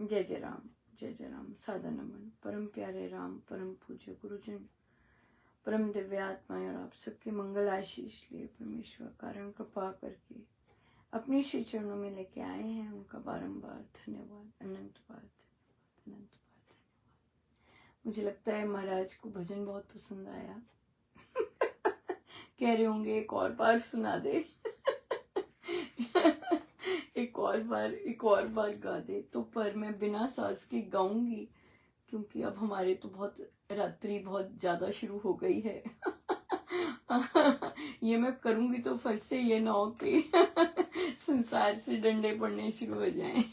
जय जय राम, जय जय राम। सादर नमन परम प्यारे राम, परम पूज्य गुरुजन, परम दिव्य आत्माएं और आप सबके मंगल आशीष लिए परमेश्वर कारण कृपा करके अपने श्री चरणों में लेके आए हैं। उनका बारंबार धन्यवाद, अनंत बार धन्यवाद, अनंत बार धन्यवाद। मुझे लगता है महाराज को भजन बहुत पसंद आया। कह रहे होंगे एक और बार सुना दे। एक और बार गा दे। तो पर मैं बिना साज के गाऊंगी, क्योंकि अब हमारे तो रात्रि बहुत ज्यादा शुरू हो गई है। ये मैं करूंगी तो फिर से ये ना हो कि संसार से डंडे पड़ने शुरू हो जाएं।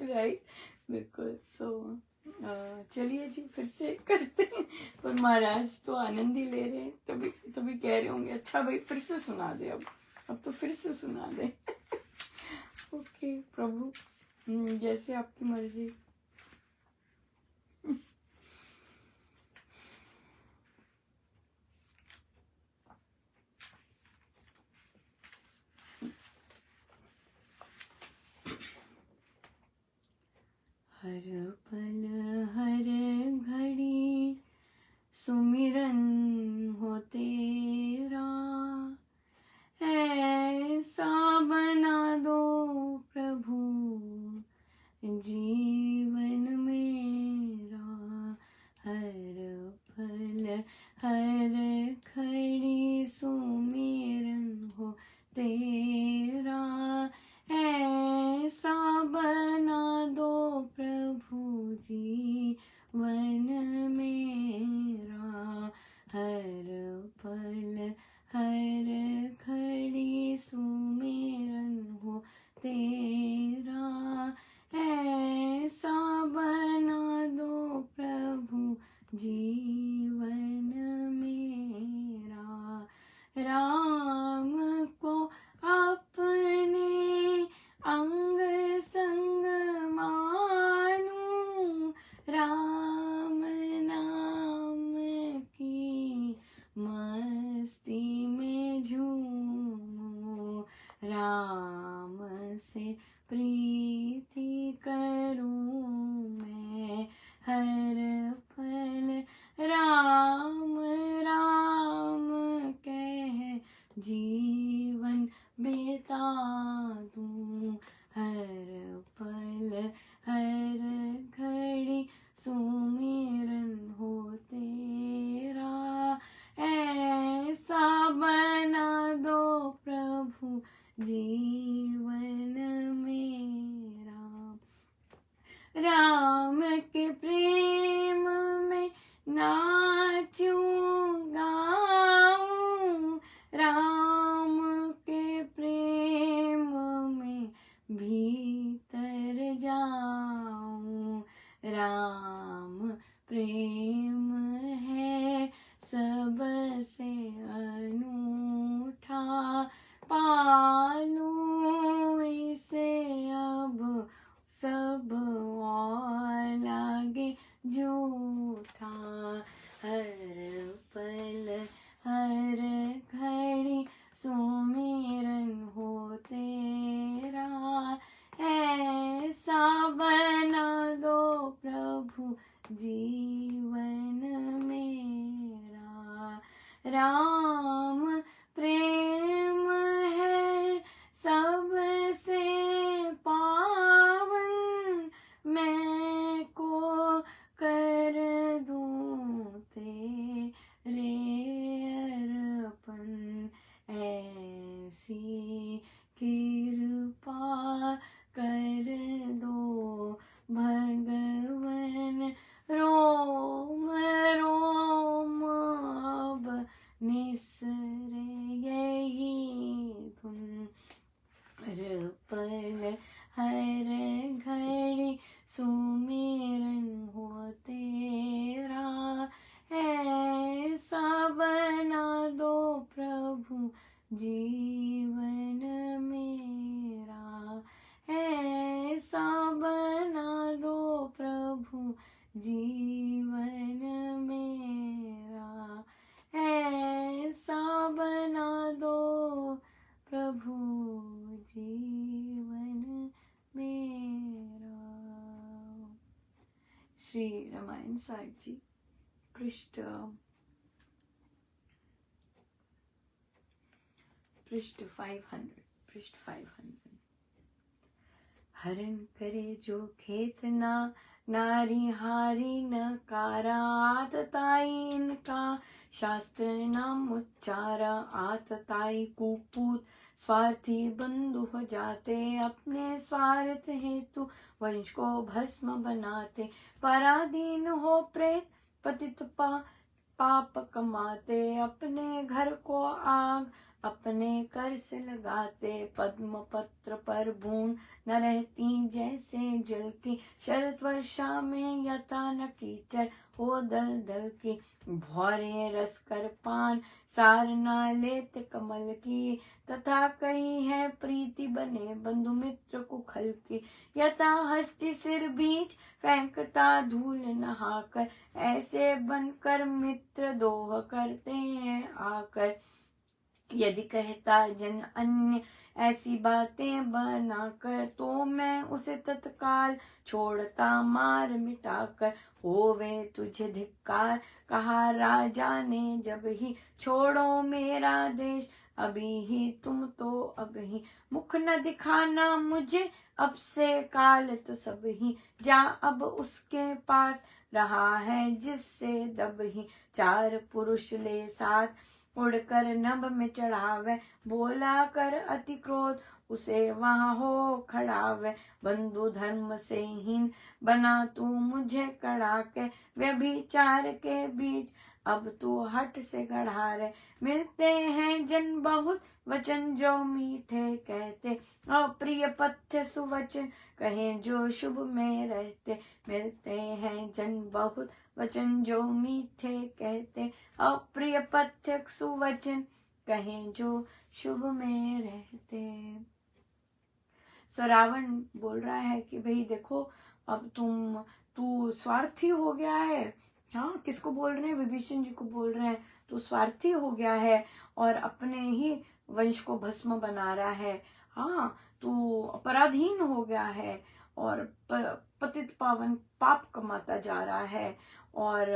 राइट, बिल्कुल। चलिए जी, फिर से करते हैं। पर महाराज तो आनंद ही ले रहे हैं, तभी कह रहे होंगे अच्छा भाई फिर से सुना दे। अब तो फिर से सुना दे। ओके प्रभु, जैसे आपकी मर्जी। हर पल हर घड़ी सुमिरन हो तेरा, ऐसा बना दो प्रभु जीवन मेरा। हर पल हर घड़ी सुमिरन हो तेरा, ऐसा बना दो प्रभु जीवन मेरा। हर पल हर घड़ी सुमिरन हो तेरा, ऐसा बना दो प्रभु जीवन मेरा। राम को अपने अंग संग मानूं, राम नाम की मस्ती में झूमूं, राम से प्रीति करूं मैं हर पल, राम राम कह जीवन बिता दूं। हर पल हर घड़ी सुमिरन हो तेरा, ऐसा बना दो प्रभु जीवन मेरा। राम के प्रेम में नाचूं गाऊं, राम के प्रेम में भीतर जाऊं। राम प्रेम है सबसे अनूठा, पालूं इसे अब सब और लागे झूठा। हर पल हर घड़ी सुमिरन हो तेरा, ऐसा बना दो प्रभु जीवन मेरा। राम प्रेम है सबसे पावन, मैं को कर दूं तेरे अर्पण। ऐसी कृपा कर दो भगवन, रोम रोम अब श्री रामायण सार जी, पृष्ठ 500। हरण करे जो खेत ना, नारी हारी न कारा, आतताई इनका शास्त्र नाम उच्चारा। आतताई कुपूत स्वार्थी बंधु हो जाते, अपने स्वार्थ हेतु वंश को भस्म बनाते। पराधीन हो प्रेत पतित पाप कमाते, अपने घर को आग अपने कर से लगाते। पद्म पत्र पर बूंद न रहती जैसे जल की, शरत वर्षा में यथा न कीचड़ हो दल दल की। भौरे रस कर पान सार न लेते कमल की, तथा कही है प्रीति बने बंधु मित्र कुखल की। यथा हस्ती सिर बीच फेंकता धूल नहाकर, ऐसे बनकर मित्र दोह करते हैं आकर। यदि कहता जन अन्य ऐसी बातें बनाकर, तो मैं उसे तत्काल छोड़ता मार मिटाकर। होवे तुझे धिक्कार कहा राजा ने जब ही, छोड़ो मेरा देश अभी ही तुम तो अब ही। मुख न दिखाना मुझे अब से काल तो सब ही, जा अब उसके पास रहा है जिससे दब ही। 4 पुरुष ले साथ उड़कर नभ में चढ़ावे, बोला कर अति क्रोध उसे वहां हो खड़ावे। बंधु धर्म से हीन बना तू मुझे कड़ा के, व्यभिचार के बीच अब तू हट से गढ़ा रे। मिलते हैं जन बहुत वचन जो मीठे कहते, अप्रिय पथ्य सुवचन कहें जो शुभ में रहते। मिलते हैं जन बहुत वचन जो मीठे कहते, अप्रिय पथ्य सुवचन कहें जो शुभ में रहते। सो रावण बोल रहा है कि भाई देखो, अब तू स्वार्थी हो गया है। हाँ, किसको बोल रहे हैं? विभीषण जी को बोल रहे हैं। तू स्वार्थी हो गया है और अपने ही वंश को भस्म बना रहा है। हाँ, तू अपराधीन हो गया है और पतित पावन पाप कमाता जा रहा है। और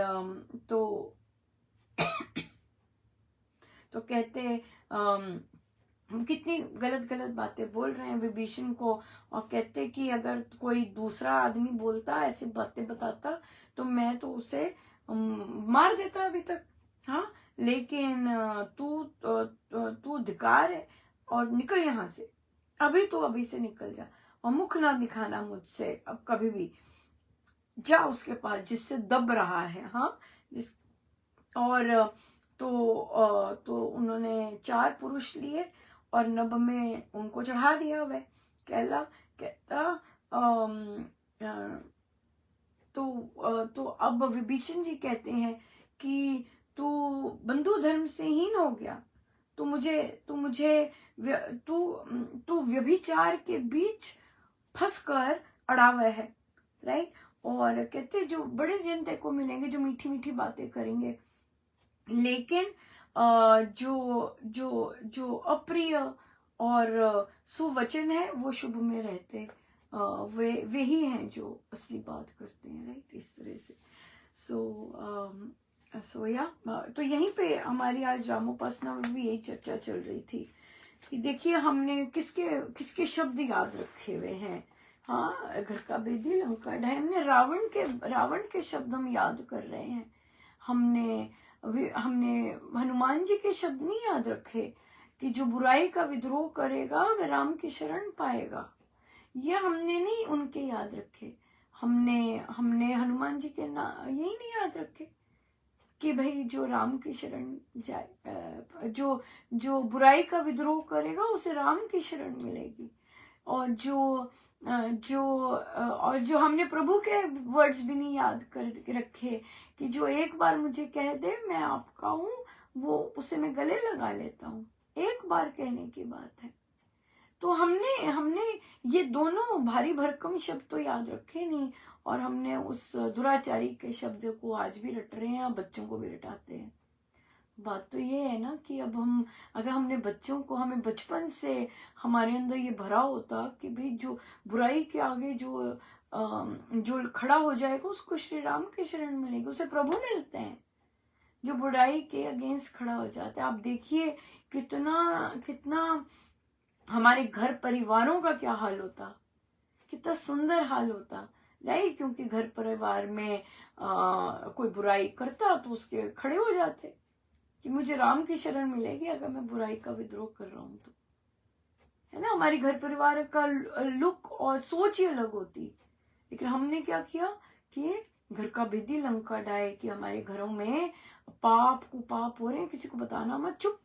तो कहते हम कितनी गलत गलत बातें बोल रहे हैं विभीषण को, और कहते कि अगर कोई दूसरा आदमी बोलता ऐसे बातें बताता तो मैं तो उसे मार देता अभी तक। हाँ, लेकिन तू धिक्कार है और निकल यहाँ से, अभी से निकल जा और मुख ना दिखाना मुझसे अब कभी भी। जा उसके पास जिससे दब रहा है। हाँ, जिस और तो उन्होंने 4 पुरुष लिए और नभ में उनको चढ़ा दिया। वह कहता तो अब विभीषण जी कहते हैं कि तू बंधु धर्म से हीन हो गया, तू व्यभिचार के बीच फंसकर अड़ा हुआ है। राइट। और कहते जो बड़े जन तेरे को मिलेंगे जो मीठी मीठी बातें करेंगे, लेकिन जो अप्रिय और सुवचन है वो शुभ में रहते, वे ही हैं जो असली बात करते हैं। राइट, इस तरह से। तो यहीं पे हमारी आज रामोपासना में भी यही चर्चा चल रही थी कि देखिए हमने किसके शब्द याद रखे हुए हैं। हाँ, घर का बेदी लंका ढाई, हमने रावण के शब्द हम याद कर रहे हैं। हमने हनुमान जी के शब्द नहीं याद रखे कि जो बुराई का विद्रोह करेगा वह राम की शरण पाएगा। ये हमने नहीं उनके याद रखे। हमने हनुमान जी के यही नहीं याद रखे कि भाई जो राम की शरण जाए, जो बुराई का विद्रोह करेगा उसे राम की शरण मिलेगी। और जो हमने प्रभु के वर्ड्स भी नहीं याद कर रखे कि जो एक बार मुझे कह दे मैं आपका हूँ, वो उसे मैं गले लगा लेता हूँ। एक बार कहने की बात है। तो हमने ये दोनों भारी भरकम शब्द तो याद रखे नहीं, और हमने उस दुराचारी के शब्द को आज भी रट रहे हैं, बच्चों को भी रटाते हैं। बात तो ये है ना कि अब अगर हमने बच्चों को, हमें बचपन से हमारे अंदर ये भरा होता कि भाई जो बुराई के आगे जो जो खड़ा हो जाएगा उसको श्री राम के शरण मिलेगी, उसे प्रभु मिलते हैं। जो बुराई के अगेंस्ट खड़ा हो जाता है, आप देखिए कितना कितना हमारे घर परिवारों का क्या हाल होता, कितना सुंदर हाल होता, राइट। क्योंकि घर परिवार में कोई बुराई करता तो उसके खड़े हो जाते कि मुझे राम की शरण मिलेगी अगर मैं बुराई का विद्रोह कर रहा हूं तो, है ना। हमारी घर परिवार का लुक और सोच ही अलग होती। लेकिन हमने क्या किया कि घर का भेदी लंका डाय, कि हमारे घरों में पाप कुपाप हो रहे हैं, किसी को बताना मत, चुप,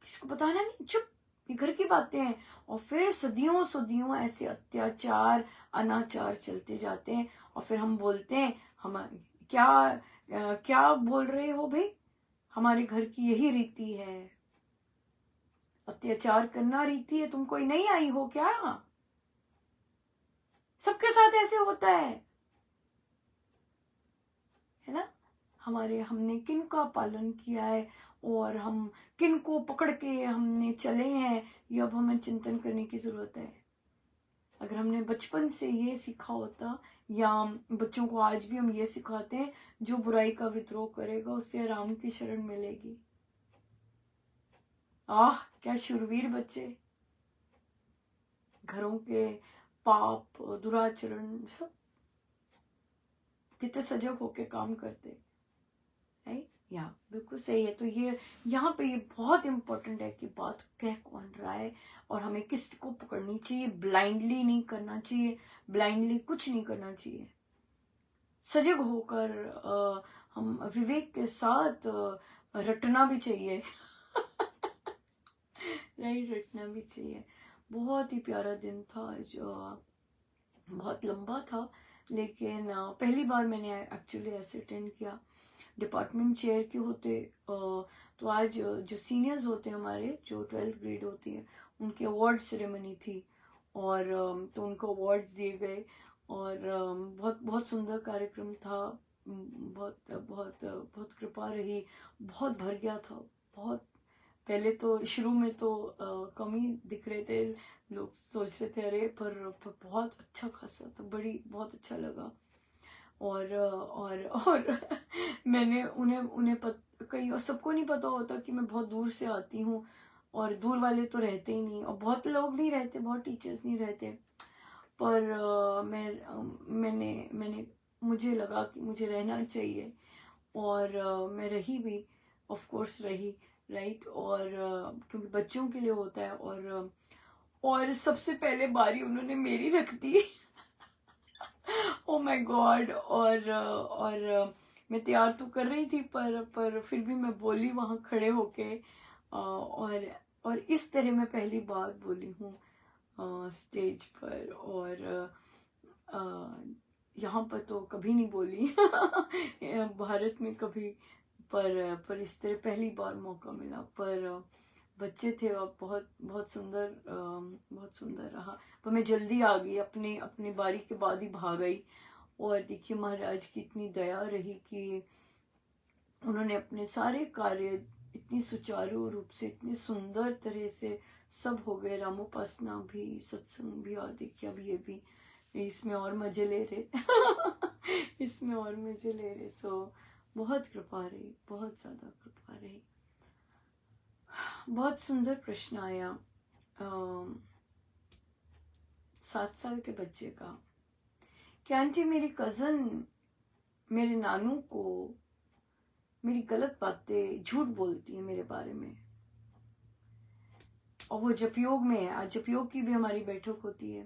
किसी को बताना नहीं, चुप, ये घर की बातें हैं। और फिर सदियों सदियों ऐसे अत्याचार अनाचार चलते जाते हैं। और फिर हम बोलते हैं, हम क्या बोल रहे हो भाई, हमारे घर की यही रीति है, अत्याचार करना रीति है, तुम कोई नहीं आई हो क्या? सबके साथ ऐसे होता है ना। हमने किन का पालन किया है और हम किन को पकड़ के हमने चले हैं, ये अब हमें चिंतन करने की जरूरत है। अगर हमने बचपन से ये सीखा होता, या बच्चों को आज भी हम ये सिखाते हैं, जो बुराई का विद्रोह करेगा उससे राम की शरण मिलेगी। क्या शूरवीर बच्चे, घरों के पाप दुराचरण सब कितने सजग होके काम करते, राइट। या बिल्कुल सही है। तो ये यहाँ पे ये बहुत इंपॉर्टेंट है कि बात कह कौन रहा है और हमें किसको पकड़नी चाहिए। ब्लाइंडली नहीं करना चाहिए, ब्लाइंडली कुछ नहीं करना चाहिए। सजग होकर हम विवेक के साथ रटना भी चाहिए राइट, रटना भी चाहिए। बहुत ही प्यारा दिन था, जो बहुत लंबा था, लेकिन पहली बार मैंने एक्चुअली ऐसे अटेंड किया। डिपार्टमेंट चेयर के होते तो आज जो सीनियर्स होते हैं हमारे, जो 12th ग्रेड होती है, उनकी अवार्ड सेरेमनी थी। और तो उनको अवार्ड्स दिए गए और बहुत बहुत सुंदर कार्यक्रम था। बहुत बहुत बहुत कृपा रही, बहुत भर गया था। बहुत पहले तो शुरू में तो कम ही दिख रहे थे, लोग सोच रहे थे अरे, पर बहुत अच्छा खासा था, बहुत अच्छा लगा। और मैंने उन्हें कई सबको नहीं पता होता कि मैं बहुत दूर से आती हूँ, और दूर वाले तो रहते ही नहीं, और बहुत लोग नहीं रहते, बहुत टीचर्स नहीं रहते। पर मैंने मुझे लगा कि मुझे रहना चाहिए, और मैं रही भी, ऑफ कोर्स रही, राइट। और क्योंकि बच्चों के लिए होता है, और सबसे पहले बारी उन्होंने मेरी रख दी ओ माय गॉड। और मैं तैयार तो कर रही थी, पर फिर भी मैं बोली वहां खड़े होके, और इस तरह मैं पहली बार बोली हूँ स्टेज पर। और यहाँ पर तो कभी नहीं बोली भारत में कभी, पर इस तरह पहली बार मौका मिला। पर बच्चे थे और बहुत बहुत सुंदर रहा। पर मैं जल्दी आ गई, अपनी बारी के बाद ही भाग गई। और देखिए महाराज की इतनी दया रही कि उन्होंने अपने सारे कार्य इतनी सुचारू रूप से, इतनी सुंदर तरह से सब हो गए। रामोपासना भी, सत्संग भी, और देखिए अब ये भी, इसमें और मजे ले रहे इसमें और मजे ले रहे। सो बहुत कृपा रही, बहुत ज्यादा कृपा रही। बहुत सुंदर प्रश्न आया 7 साल के बच्चे का, कि आंटी मेरी कजन मेरे नानू को मेरी गलत बातें, झूठ बोलती है मेरे बारे में, और वो जपयोग में है। आज जपयोग की भी हमारी बैठक होती है।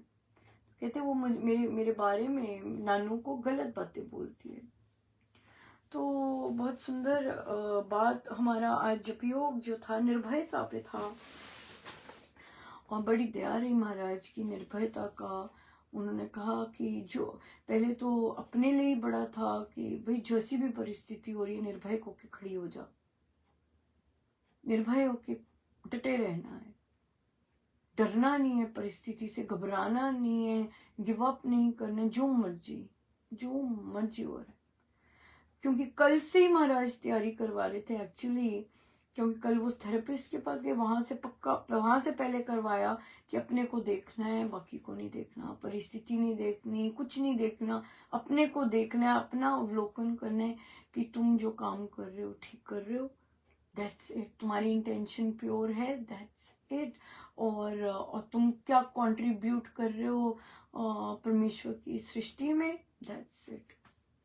कहते वो मेरे बारे में नानू को गलत बातें बोलती है। तो बहुत सुंदर बात, हमारा आज जपयोग जो था निर्भयता पे था, और बड़ी दया रही महाराज की निर्भयता का। उन्होंने कहा कि जो पहले तो अपने लिए ही बड़ा था कि भाई जैसी भी परिस्थिति हो रही है, निर्भय होके खड़ी हो जा, निर्भय होके डटे रहना है, डरना नहीं है परिस्थिति से, घबराना नहीं है, गिव अप नहीं करना, जो मर्जी हो रहा है। क्योंकि कल से ही महाराज तैयारी करवा रहे थे एक्चुअली, क्योंकि कल वो थेरेपिस्ट के पास गए, वहां से पहले करवाया कि अपने को देखना है, बाकी को नहीं देखना, परिस्थिति नहीं देखनी, कुछ नहीं देखना, अपने को देखना है, अपना अवलोकन करना है कि तुम जो काम कर रहे हो ठीक कर रहे हो, दैट्स इट। तुम्हारी इंटेंशन प्योर है, दैट्स इट। और तुम क्या कंट्रीब्यूट कर रहे हो परमेश्वर की सृष्टि में, दैट्स इट।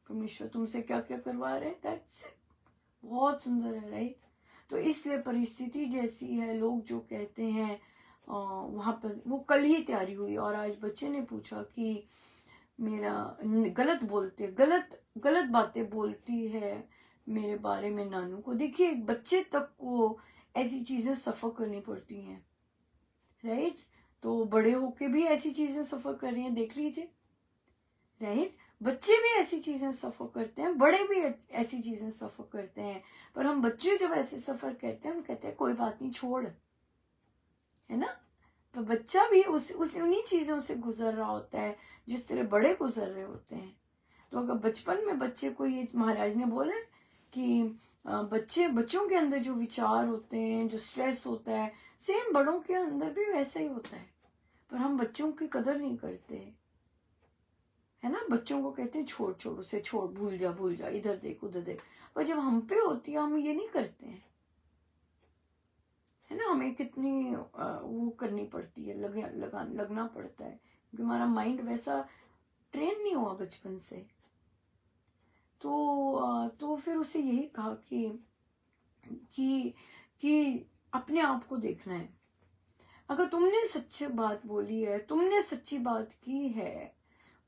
परमेश्वर तुमसे क्या क्या करवा रहे हैं, दैट्स इट। बहुत सुंदर है, राइट। तो इसलिए परिस्थिति जैसी है, लोग जो कहते हैं वहां पर, वो कल ही तैयारी हुई और आज बच्चे ने पूछा कि मेरा गलत बोलते, गलत बातें बोलती है मेरे बारे में नानू को। देखिए एक बच्चे तक को ऐसी चीजें सफर करनी पड़ती हैं, राइट। तो बड़े होके भी ऐसी चीजें सफर कर रही हैं, देख लीजिए, राइट। बच्चे भी ऐसी चीजें सफर करते हैं, बड़े भी ऐसी चीजें सफर करते हैं। पर हम बच्चे जब ऐसे सफर करते हैं, हम कहते हैं कोई बात नहीं, छोड़, है ना। तो बच्चा भी उस उन्हीं चीजों से गुजर रहा होता है जिस तरह बड़े गुजर रहे होते हैं। तो अगर बचपन में बच्चे को, ये महाराज ने बोला कि बच्चों के अंदर जो विचार होते हैं, जो स्ट्रेस होता है, सेम बड़ों के अंदर भी वैसा ही होता है। पर हम बच्चों की कदर नहीं करते, है ना। बच्चों को कहते हैं छोड़ उसे, छोड़, भूल जा, इधर देख उधर देख। पर जब हम पे होती है, हम ये नहीं करते हैं, है ना। हमें कितनी वो करनी पड़ती है, लगना पड़ता है, क्योंकि हमारा माइंड वैसा ट्रेन नहीं हुआ बचपन से। तो फिर उसे यही कहा कि अपने आप को देखना है। अगर तुमने सच्ची बात बोली है, तुमने सच्ची बात की है,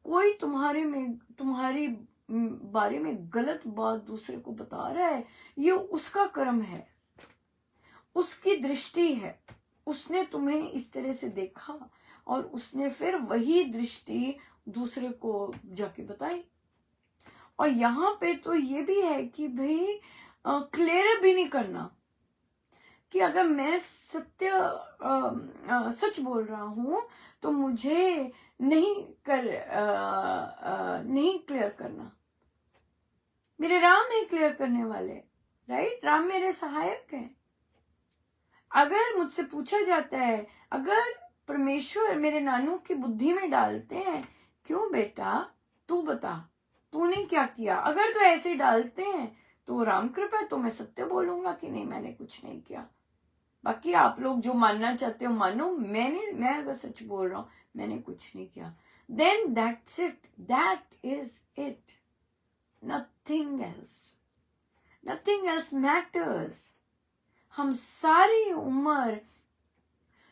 कोई तुम्हारी बारे में गलत बात दूसरे को बता रहा है, ये उसका कर्म है, उसकी दृष्टि है। उसने तुम्हें इस तरह से देखा और उसने फिर वही दृष्टि दूसरे को जाके बताई। और यहाँ पे तो ये भी है कि भाई क्लियर भी नहीं करना कि अगर मैं सच बोल रहा हूं तो मुझे नहीं क्लियर करना। मेरे राम है क्लियर करने वाले, राइट। राम मेरे सहायक हैं। अगर मुझसे पूछा जाता है, अगर परमेश्वर मेरे नानू की बुद्धि में डालते हैं, क्यों बेटा तू बता, तूने क्या किया, अगर तो ऐसे डालते हैं तो राम कृपा है, तो मैं सत्य बोलूंगा कि नहीं मैंने कुछ नहीं किया। बाकी आप लोग जो मानना चाहते हो मानो, मैं अगर सच बोल रहा हूं, मैंने कुछ नहीं किया, then that's it, that is it, nothing else matters. हम सारी उम्र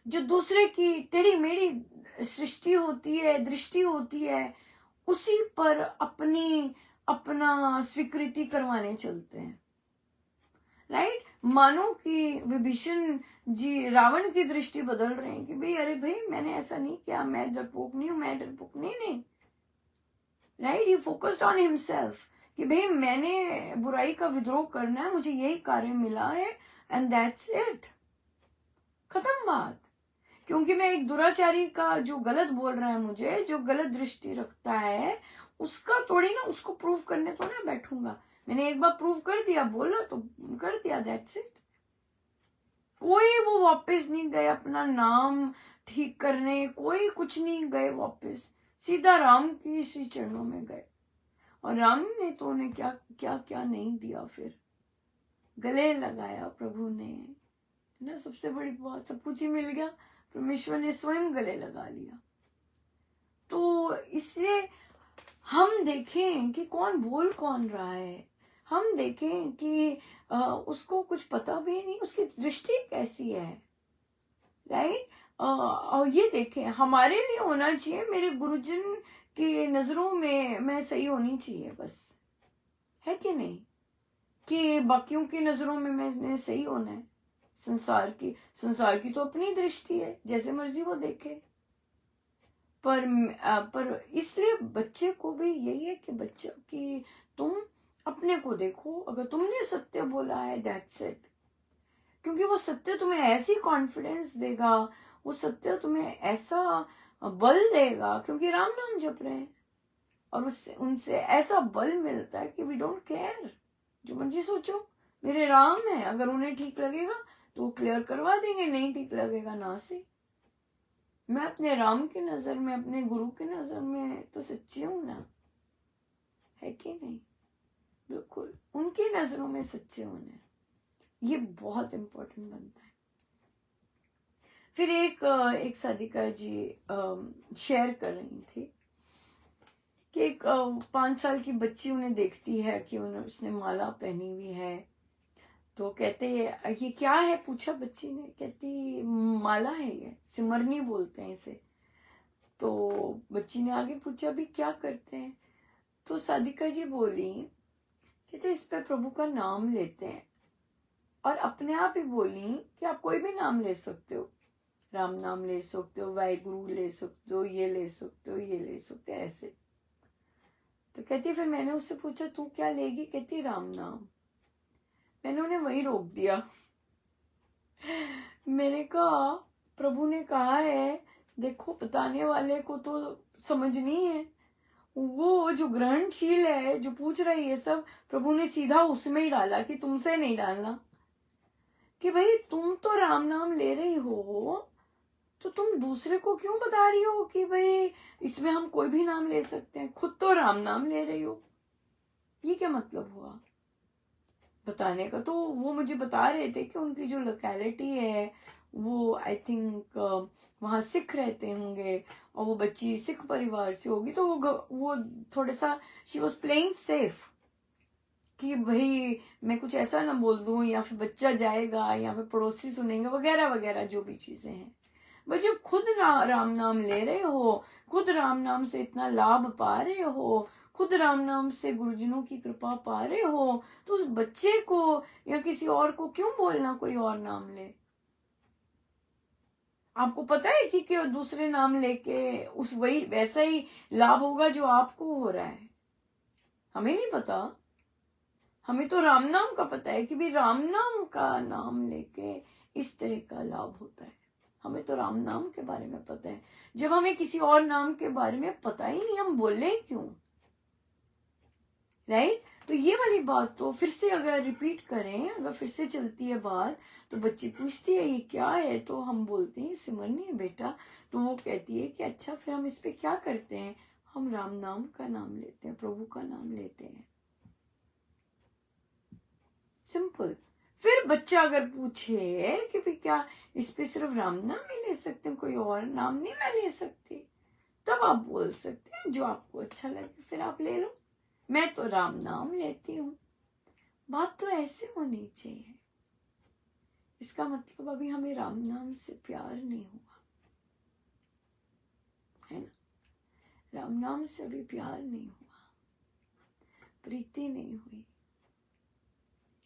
जो दूसरे की टेढ़ी मेढ़ी सृष्टि होती है, दृष्टि होती है, उसी पर अपना स्वीकृति करवाने चलते हैं, राइट। मानो कि विभीषण जी रावण की दृष्टि बदल रहे हैं कि भाई अरे भाई मैंने ऐसा नहीं किया, मैं डरपोक नहीं, right. He focused on himself कि भाई मैंने बुराई का विद्रोह करना है, मुझे यही कार्य मिला है, एंड दैट्स इट, खत्म बात। क्योंकि मैं एक दुराचारी का जो गलत बोल रहा है, मुझे जो गलत दृष्टि रखता है, उसका थोड़ी ना उसको प्रूव करने तो ना बैठूंगा। मैंने एक बार प्रूव कर दिया, बोला तो कर दिया, दैट्स इट। कोई वो वापस नहीं गए अपना नाम ठीक करने, कोई कुछ नहीं गए वापस, सीधा राम की श्री चरणों में गए। और राम ने तो उन्हें क्या क्या क्या नहीं दिया, फिर गले लगाया प्रभु ने, ना। सबसे बड़ी बात, सब कुछ ही मिल गया, परमेश्वर ने स्वयं गले लगा लिया। तो इसलिए हम देखें कि कौन रहा है, हम देखें कि उसको कुछ पता भी नहीं, उसकी दृष्टि कैसी है, राइट। और ये देखें, हमारे लिए होना चाहिए, मेरे गुरुजन की नजरों में मैं सही होनी चाहिए, बस, है कि नहीं, कि बाकियों की नजरों में मैंने सही होना है। संसार की तो अपनी दृष्टि है, जैसे मर्जी वो देखे। पर इसलिए बच्चे को भी यही है कि बच्चों की तुम अपने को देखो, अगर तुमने सत्य बोला है, दैट्स इट। क्योंकि वो सत्य तुम्हें ऐसी कॉन्फिडेंस देगा, वो सत्य तुम्हें ऐसा बल देगा, क्योंकि राम नाम जप रहे हैं, और उससे उनसे ऐसा बल मिलता है कि वी डोंट केयर, जो मर्जी सोचो, मेरे राम है, अगर उन्हें ठीक लगेगा तो वो क्लियर करवा देंगे, नहीं ठीक लगेगा ना से। मैं अपने राम की नजर में, अपने गुरु की नजर में तो सच्ची हूं ना, है कि नहीं? बिल्कुल उनकी नजरों में सच्चे होना, ये बहुत इंपॉर्टेंट बनता है। फिर एक साधिका जी शेयर कर रही थी कि एक 5 साल की बच्ची उन्हें देखती है कि उसने माला पहनी हुई है, तो कहते ये क्या है, पूछा बच्ची ने, कहती माला है, ये सिमरनी बोलते हैं इसे। तो बच्ची ने आगे पूछा भी क्या करते हैं, तो साधिका जी बोली, कहते इस पे प्रभु का नाम लेते हैं, और अपने आप ही बोली कि आप कोई भी नाम ले सकते हो, राम नाम ले सकते हो, वाहिगुरु ले सकते हो, ये ले सकते हो, ये ले सकते हो, ऐसे। तो कहती फिर मैंने उससे पूछा तू क्या लेगी, कहती राम नाम। मैंने उन्हें वही रोक दिया। मैंने कहा प्रभु ने कहा है, देखो बताने वाले को तो समझनी है, वो जो ग्रहणशील है, जो पूछ रहा है ये सब, प्रभु ने सीधा उसमें ही डाला कि तुमसे नहीं डालना, कि भाई तुम तो राम नाम ले रही हो, तो तुम दूसरे को क्यों बता रही हो कि भाई इसमें हम कोई भी नाम ले सकते हैं, खुद तो राम नाम ले रही हो। ये क्या मतलब हुआ बताने का? तो वो मुझे बता रहे थे कि उनकी जो लोकेलिटी है वो आई थिंक वहाँ सिख रहते होंगे, और वो बच्ची सिख परिवार से होगी, तो वो थोड़ा सा शी वॉज प्लेइंग सेफ कि भाई मैं कुछ ऐसा ना बोल दूं, या फिर बच्चा जाएगा, या फिर पड़ोसी सुनेंगे, वगैरह वगैरह जो भी चीजें हैं। भाई जब खुद राम नाम ले रहे हो, खुद राम नाम से इतना लाभ पा रहे हो, खुद राम नाम से गुरुजनों की कृपा पा रहे हो, तो उस बच्चे को या किसी और को क्यों बोलना कोई और नाम ले? आपको पता है कि दूसरे नाम लेके उस वही वैसा ही लाभ होगा जो आपको हो रहा है? हमें नहीं पता, हमें तो राम नाम का पता है कि भी राम नाम का नाम लेके इस तरह का लाभ होता है। हमें तो राम नाम के बारे में पता है, जब हमें किसी और नाम के बारे में पता ही नहीं, हम बोले क्यों? राइट? तो ये वाली बात तो फिर से अगर रिपीट करें, अगर फिर से चलती है बात, तो बच्ची पूछती है ये क्या है, तो हम बोलते हैं सिमरनी है बेटा। तो वो कहती है कि अच्छा फिर हम इस पे क्या करते हैं, हम राम नाम का नाम लेते हैं, प्रभु का नाम लेते हैं, सिंपल। फिर बच्चा अगर पूछे कि भी क्या इस पे सिर्फ राम नाम ही ले सकते हैं, कोई और नाम नहीं मैं ले सकती, तब आप बोल सकते हैं जो आपको अच्छा लगे फिर आप ले लो, मैं तो राम नाम लेती हूँ। बात तो ऐसे होनी चाहिए। इसका मतलब अभी हमें राम नाम से प्यार नहीं हुआ है ना, राम नाम से अभी प्यार नहीं हुआ, प्रीति नहीं हुई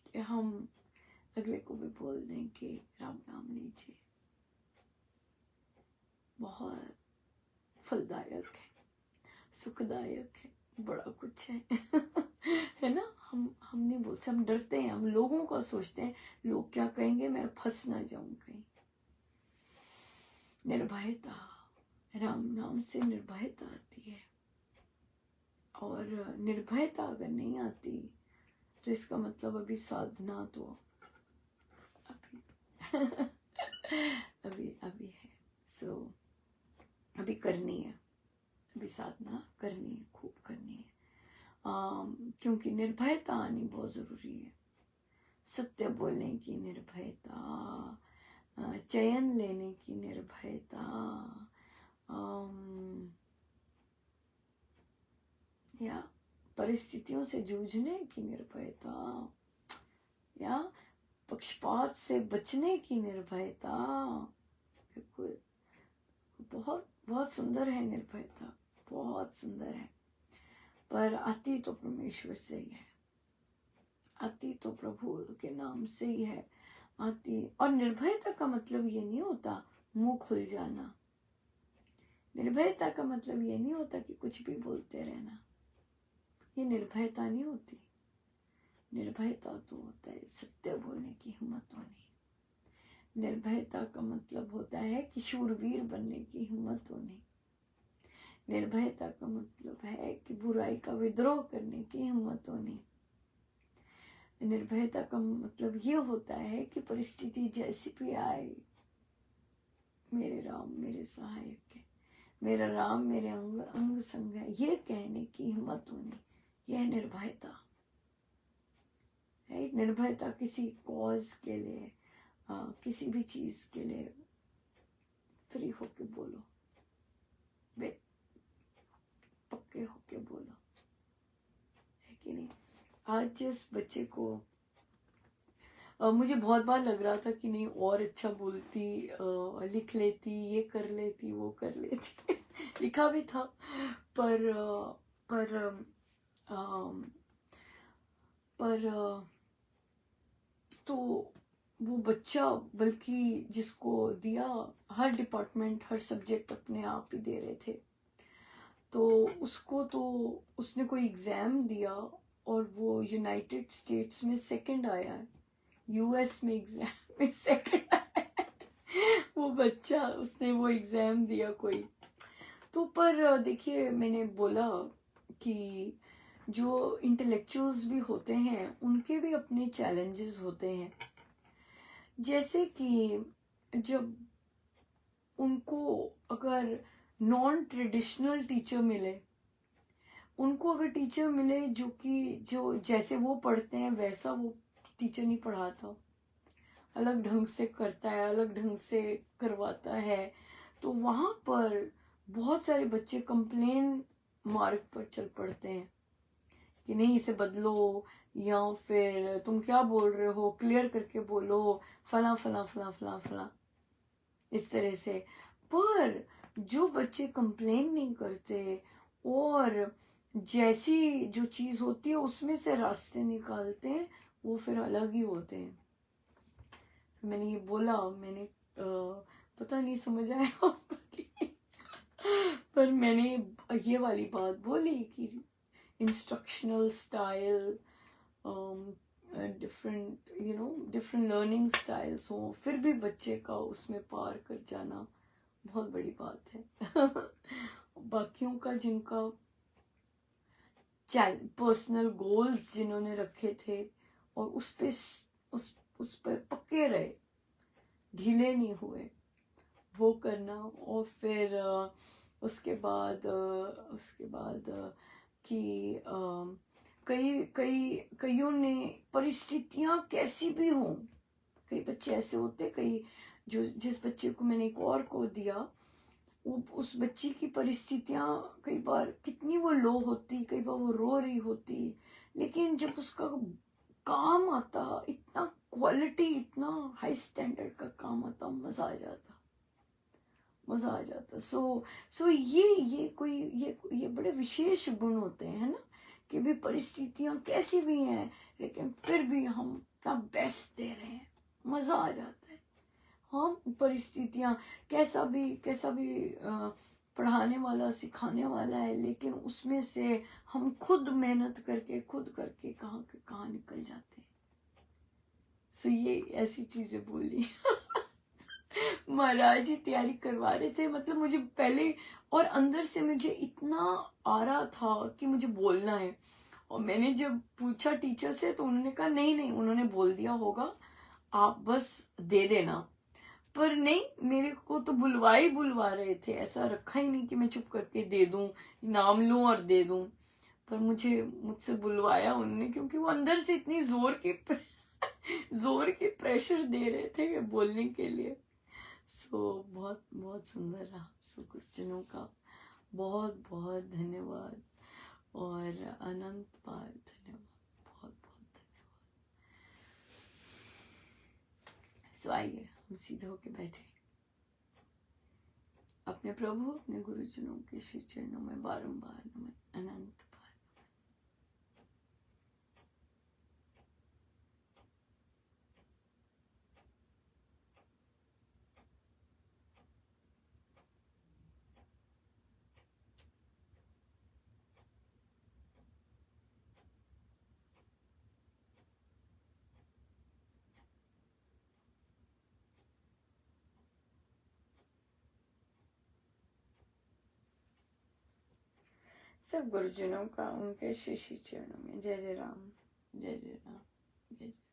कि हम अगले को भी बोल दें कि राम नाम लीजिए। बहुत फलदायक है, सुखदायक है, बड़ा कुछ है। है ना? हम नहीं बोल सकते, हम डरते हैं, हम लोगों का सोचते हैं लोग क्या कहेंगे, मैं फंस ना जाऊं कहीं। निर्भयता, राम नाम से निर्भयता आती है, और निर्भयता अगर नहीं आती तो इसका मतलब अभी साधना तो अभी अभी है। सो अभी करनी है, अभी साधना करनी है, खूब करनी है। क्योंकि निर्भयता आनी बहुत जरूरी है, सत्य बोलने की निर्भयता, चयन लेने की निर्भयता, या परिस्थितियों से जूझने की निर्भयता, या पक्षपात से बचने की निर्भयता। बिल्कुल, बहुत बहुत सुंदर है निर्भयता, बहुत सुंदर है, पर आती तो परमेश्वर से ही है, आती तो प्रभु के नाम से ही है आती। और निर्भयता का मतलब ये नहीं होता मुंह खुल जाना, निर्भयता का मतलब ये नहीं होता कि कुछ भी बोलते रहना, ये निर्भयता नहीं होती। निर्भयता तो होता है सत्य बोलने की हिम्मत होनी, निर्भयता का मतलब होता है कि शूरवीर बनने की हिम्मत होनी, निर्भयता का मतलब है कि बुराई का विद्रोह करने की हिम्मत होनी, निर्भयता का मतलब ये होता है कि परिस्थिति जैसी भी आए, मेरे राम मेरे सहायक है, मेरा राम मेरे अंग अंग संग है, ये कहने की हिम्मत होनी, यह निर्भयता है। निर्भयता किसी कॉज के लिए, किसी भी चीज के लिए फ्री होके बोलो, बे पक्के होके बोलो, है कि नहीं। आज जिस बच्चे को मुझे बहुत बार लग रहा था कि नहीं और अच्छा बोलती, लिख लेती, ये कर लेती, वो कर लेती लिखा भी था, पर पर अम, पर तो वो बच्चा, बल्कि जिसको दिया, हर डिपार्टमेंट हर सब्जेक्ट अपने आप ही दे रहे थे, तो उसको तो उसने कोई एग्ज़ाम दिया और वो यूनाइटेड स्टेट्स में सेकंड आया है, यूएस में एग्ज़ाम में सेकंड आया है वो बच्चा, उसने वो एग्ज़ाम दिया कोई तो। पर देखिए, मैंने बोला कि जो इंटेलेक्चुअल्स भी होते हैं उनके भी अपने चैलेंजेस होते हैं। जैसे कि जब उनको अगर नॉन ट्रेडिशनल टीचर मिले, उनको अगर टीचर मिले जो जैसे वो पढ़ते हैं वैसा वो टीचर नहीं पढ़ाता, अलग ढंग से करता है, अलग ढंग से करवाता है, तो वहाँ पर बहुत सारे बच्चे कंप्लेन मार्ग पर चल पड़ते हैं कि नहीं इसे बदलो, या फिर तुम क्या बोल रहे हो, क्लियर करके बोलो, फला फला फला फला फला, इस तरह से। पर जो बच्चे कंप्लेन नहीं करते और जैसी जो चीज होती है उसमें से रास्ते निकालते हैं, वो फिर अलग ही होते हैं। मैंने ये बोला, मैंने पता नहीं समझ आया होगा कि पर मैंने ये वाली बात बोली कि instructional style, different different learning styles हो, फिर भी बच्चे का उसमें पार कर जाना बहुत बड़ी बात है बाकियों का जिनका पर्सनल गोल्स जिन्होंने रखे थे और उस पे पक्के रहे, ढीले नहीं हुए, वो करना। और फिर उसके बाद कि कईयों ने परिस्थितियां कैसी भी हों, कई बच्चे ऐसे होते, कई जिस बच्चे को मैंने एक और को दिया, वो उस बच्ची की परिस्थितियां कई बार कितनी वो लो होती, कई बार वो रो रही होती, लेकिन जब उसका काम आता, इतना क्वालिटी, इतना हाई स्टैंडर्ड का काम आता, मजा आ जाता, मजा आ जाता। सो ये बड़े विशेष गुण होते हैं, है ना, कि भी परिस्थितियां कैसी भी हैं लेकिन फिर भी हम अपना बेस्ट दे रहे हैं, मजा आ जाता है। हम परिस्थितियां कैसा भी पढ़ाने वाला सिखाने वाला है, लेकिन उसमें से हम खुद मेहनत करके कहाँ निकल जाते हैं। सो ये ऐसी चीजें बोली महाराज ही तैयारी करवा रहे थे, मतलब मुझे पहले और अंदर से मुझे इतना आ रहा था कि मुझे बोलना है। और मैंने जब पूछा टीचर से तो उन्होंने कहा नहीं नहीं, उन्होंने बोल दिया होगा, आप बस दे देना। पर नहीं, मेरे को तो बुलवा रहे थे, ऐसा रखा ही नहीं कि मैं चुप करके दे दूं, नाम लूं और दे दूं। पर मुझसे बुलवाया उन्होंने, क्योंकि वो अंदर से इतनी जोर के प्रेशर दे रहे थे बोलने के लिए। सो बहुत बहुत सुंदर रहा। सो गुरुजनों का बहुत बहुत धन्यवाद और अनंत बार धन्यवाद, बहुत बहुत धन्यवाद। सो आइए हम सीधे होके बैठे, अपने प्रभु अपने गुरुजनों के श्री चरणों में बारंबार नमन, अनंत बार। सब गुरुजनों का उनके श्री श्री चरणों में जय जय राम, जय जय राम। जय